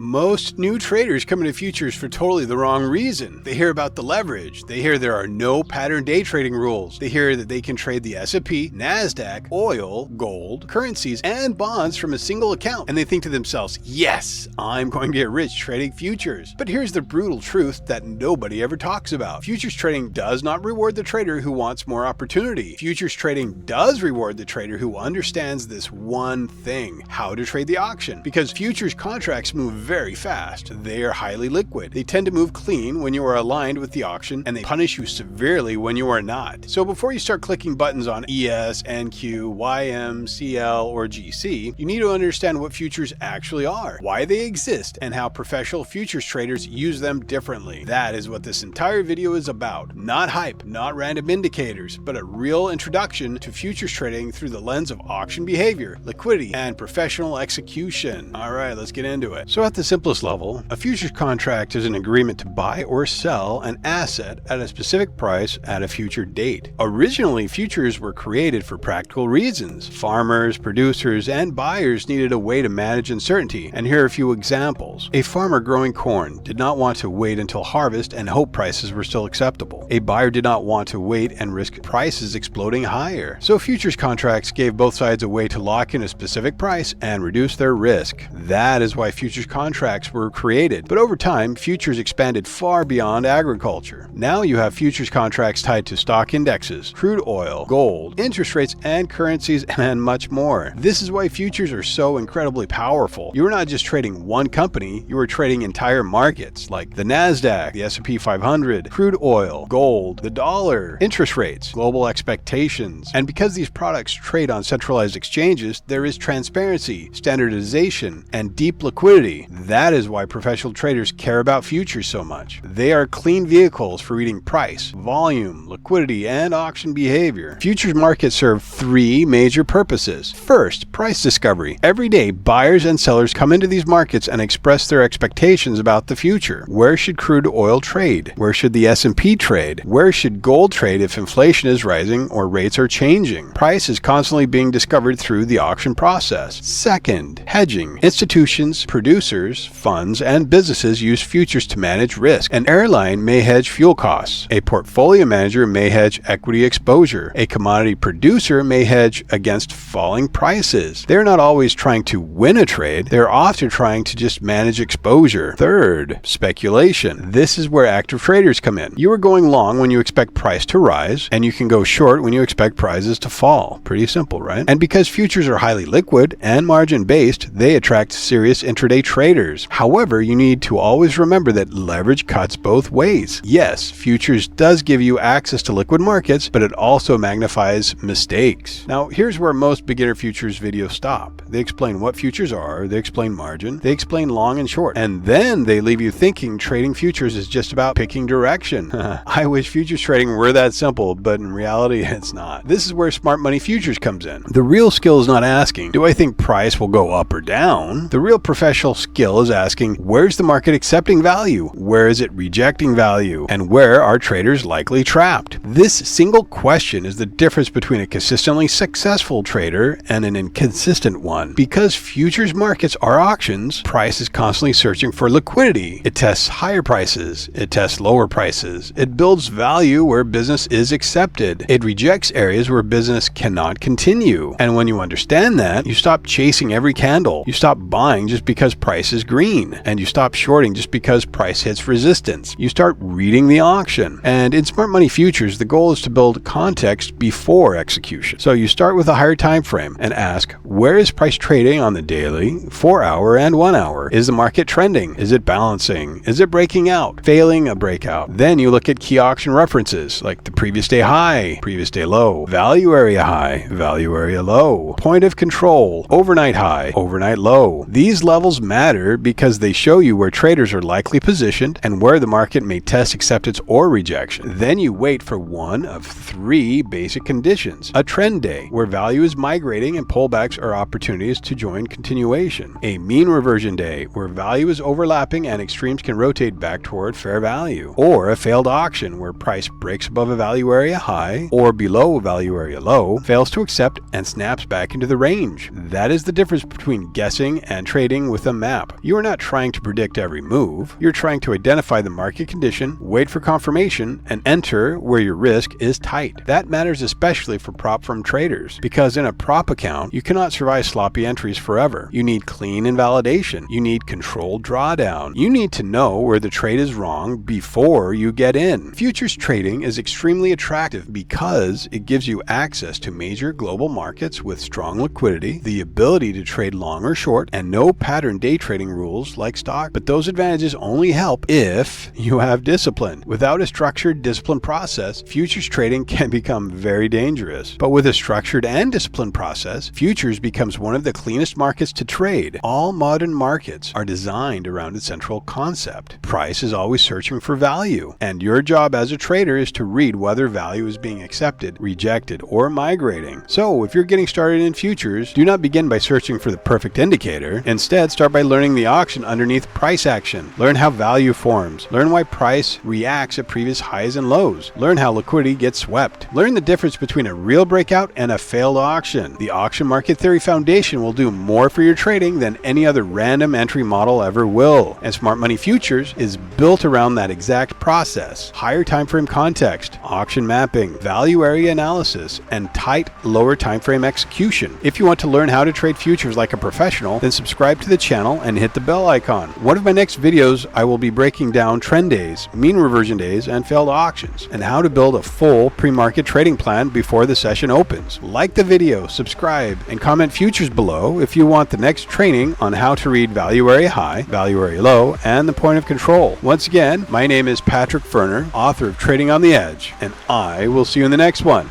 Most new traders come into futures for totally the wrong reason. They hear about the leverage. They hear there are no pattern day trading rules. They hear that they can trade the S&P, NASDAQ, oil, gold, currencies, and bonds from a single account. And they think to themselves, yes, I'm going to get rich trading futures. But here's the brutal truth that nobody ever talks about. Futures trading does not reward the trader who wants more opportunity. Futures trading does reward the trader who understands this one thing, how to trade the auction. Because futures contracts move very fast. They are highly liquid. They tend to move clean when you are aligned with the auction, and they punish you severely when you are not. So before you start clicking buttons on ES, NQ, YM, CL, or GC, you need to understand what futures actually are, why they exist, and how professional futures traders use them differently. That is what this entire video is about. Not hype, not random indicators, but a real introduction to futures trading through the lens of auction behavior, liquidity, and professional execution. All right, let's get into it. So at the simplest level, a futures contract is an agreement to buy or sell an asset at a specific price at a future date. Originally, futures were created for practical reasons. Farmers, producers, and buyers needed a way to manage uncertainty, and here are a few examples. A farmer growing corn did not want to wait until harvest and hope prices were still acceptable. A buyer did not want to wait and risk prices exploding higher. So futures contracts gave both sides a way to lock in a specific price and reduce their risk. That is why futures contracts were created. But over time, futures expanded far beyond agriculture. Now you have futures contracts tied to stock indexes, crude oil, gold, interest rates, and currencies, and much more. This is why futures are so incredibly powerful. You are not just trading one company, you are trading entire markets like the NASDAQ, the S&P 500, crude oil, gold, the dollar, interest rates, global expectations. And because these products trade on centralized exchanges, there is transparency, standardization, and deep liquidity. That is why professional traders care about futures so much. They are clean vehicles for reading price, volume, liquidity, and auction behavior. Futures markets serve three major purposes. First, price discovery. Every day, buyers and sellers come into these markets and express their expectations about the future. Where should crude oil trade? Where should the S&P trade? Where should gold trade if inflation is rising or rates are changing? Price is constantly being discovered through the auction process. Second, hedging. Institutions, producers, funds, and businesses use futures to manage risk. An airline may hedge fuel costs. A portfolio manager may hedge equity exposure. A commodity producer may hedge against falling prices. They're not always trying to win a trade. They're often trying to just manage exposure. Third, speculation. This is where active traders come in. You are going long when you expect price to rise, and you can go short when you expect prices to fall. Pretty simple, right? And because futures are highly liquid and margin-based, they attract serious intraday traders. However, you need to always remember that leverage cuts both ways. Yes, futures does give you access to liquid markets, but it also magnifies mistakes. Now, here's where most beginner futures videos stop. They explain what futures are, they explain margin, they explain long and short, and then they leave you thinking trading futures is just about picking direction. I wish futures trading were that simple, but in reality, it's not. This is where smart money futures comes in. The real skill is not asking, do I think price will go up or down? The real professional skill is asking, where's the market accepting value? Where is it rejecting value? And where are traders likely trapped? This single question is the difference between a consistently successful trader and an inconsistent one. Because futures markets are auctions, price is constantly searching for liquidity. It tests higher prices. It tests lower prices. It builds value where business is accepted. It rejects areas where business cannot continue. And when you understand that, you stop chasing every candle. You stop buying just because price is green. And you stop shorting just because price hits resistance. You start reading the auction. And in smart money futures, the goal is to build context before execution. So you start with a higher time frame and ask, where is price trading on the daily, 4-hour, and 1-hour? Is the market trending? Is it balancing? Is it breaking out? Failing a breakout? Then you look at key auction references like the previous day high, previous day low, value area high, value area low, point of control, overnight high, overnight low. These levels matter because they show you where traders are likely positioned and where the market may test acceptance or rejection. Then you wait for one of three basic conditions. A trend day, where value is migrating and pullbacks are opportunities to join continuation. A mean reversion day, where value is overlapping and extremes can rotate back toward fair value. Or a failed auction, where price breaks above a value area high or below a value area low, fails to accept, and snaps back into the range. That is the difference between guessing and trading with a map. stop. You are not trying to predict every move. You're trying to identify the market condition, wait for confirmation, and enter where your risk is tight. That matters especially for prop firm traders, because in a prop account, you cannot survive sloppy entries forever. You need clean invalidation. You need controlled drawdown. You need to know where the trade is wrong before you get in. Futures trading is extremely attractive because it gives you access to major global markets with strong liquidity, the ability to trade long or short, and no pattern day trading rules like stock. But those advantages only help if you have discipline. Without a structured, disciplined process, futures trading can become very dangerous. But with a structured and disciplined process, futures becomes one of the cleanest markets to trade. All modern markets are designed around a central concept. Price is always searching for value, and your job as a trader is to read whether value is being accepted, rejected, or migrating. So if you're getting started in futures, do not begin by searching for the perfect indicator. Instead, start by learning the auction underneath price action. Learn how value forms. Learn why price reacts at previous highs and lows. Learn how liquidity gets swept. Learn the difference between a real breakout and a failed auction. The Auction Market Theory Foundation will do more for your trading than any other random entry model ever will. And Smart Money Futures is built around that exact process. Higher time frame context, auction mapping, value area analysis, and tight lower time frame execution. If you want to learn how to trade futures like a professional, then subscribe to the channel and hit the bell icon. One of my next videos, I will be breaking down trend days, mean reversion days, and failed auctions, and how to build a full pre-market trading plan before the session opens. Like the video, subscribe, and comment futures below if you want the next training on how to read value area high, value area low, and the point of control. Once again, my name is Patrick Ferner, author of Trading on the Edge, and I will see you in the next one.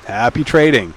Happy trading!